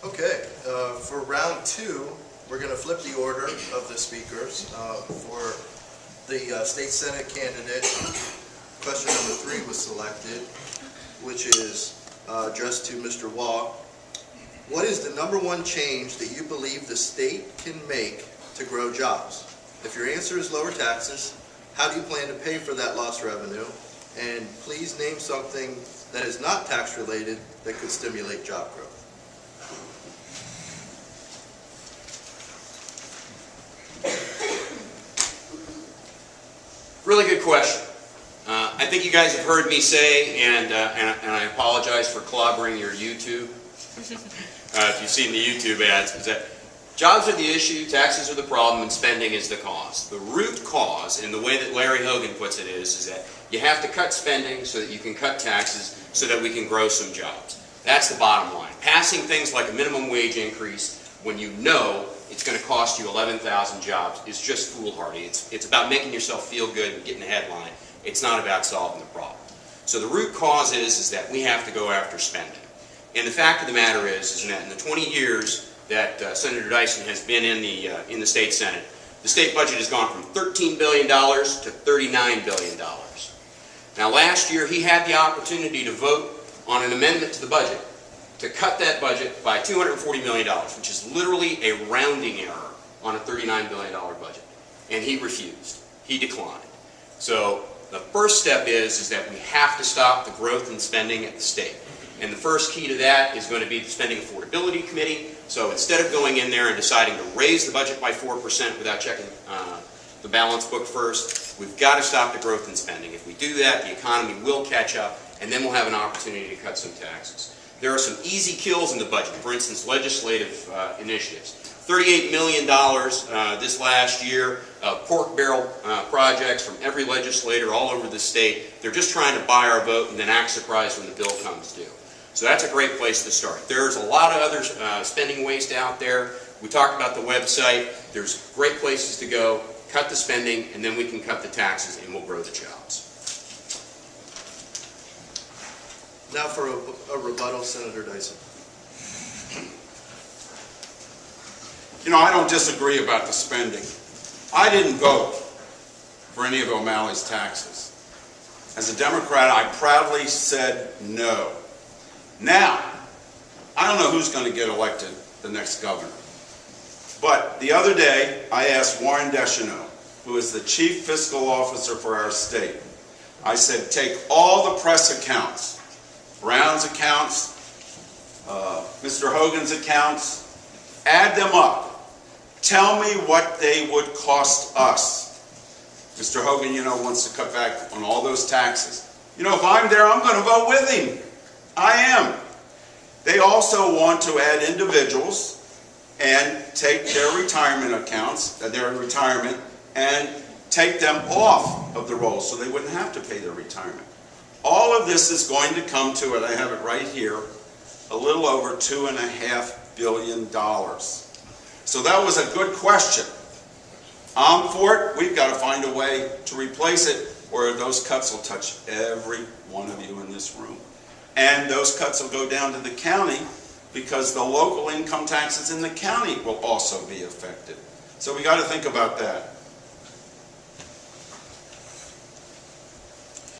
Okay, for round two, we're going to flip the order of the speakers. For the state senate candidate, question number 3 was selected, which is addressed to Mr. Waugh. What is the #1 change that you believe the state can make to grow jobs? If your answer is lower taxes, how do you plan to pay for that lost revenue? And please name something that is not tax related that could stimulate job growth. Really good question. I think you guys have heard me say, and I apologize for clobbering your YouTube, if you've seen the YouTube ads, is that jobs are the issue, taxes are the problem, and spending is the cause. The root cause, and the way that Larry Hogan puts it is that you have to cut spending so that you can cut taxes so that we can grow some jobs. That's the bottom line. Passing things like a minimum wage increase when you know it's going to cost you 11,000 jobs is just foolhardy. It's about making yourself feel good and getting a headline. It's not about solving the problem. So the root cause is that we have to go after spending. And the fact of the matter is that in the 20 years that Senator Dyson has been in the state senate, the state budget has gone from $13 billion to $39 billion. Now last year he had the opportunity to vote on an amendment to the budget to cut that budget by $240 million, which is literally a rounding error on a $39 billion budget. And he refused. He declined. So the first step is that we have to stop the growth in spending at the state. And the first key to that is going to be the Spending Affordability Committee. So instead of going in there and deciding to raise the budget by 4% without checking the balance book first, we've got to stop the growth in spending. If we do that, the economy will catch up, and then we'll have an opportunity to cut some taxes. There are some easy kills in the budget. For instance, legislative initiatives. $38 million this last year of pork barrel projects from every legislator all over the state. They're just trying to buy our vote and then act surprised when the bill comes due. So that's a great place to start. There's a lot of other spending waste out there. We talked about the website. There's great places to go. Cut the spending, and then we can cut the taxes, and we'll grow the jobs. Now for a rebuttal, Senator Dyson. You know, I don't disagree about the spending. I didn't vote for any of O'Malley's taxes. As a Democrat, I proudly said no. Now, I don't know who's going to get elected the next governor. But the other day, I asked Warren Deschanel, who is the chief fiscal officer for our state, I said, take all the press accounts, Brown's accounts, Mr. Hogan's accounts, add them up. Tell me what they would cost us. Mr. Hogan, you know, wants to cut back on all those taxes. You know, if I'm there, I'm going to vote with him. I am. They also want to add individuals and take their retirement accounts, their retirement, and take them off of the rolls so they wouldn't have to pay their retirement. All of this is going to come to, and I have it right here, a little over $2.5 billion. So that was a good question. I'm for it. We've got to find a way to replace it, or those cuts will touch every one of you in this room. And those cuts will go down to the county because the local income taxes in the county will also be affected. So we got to think about that.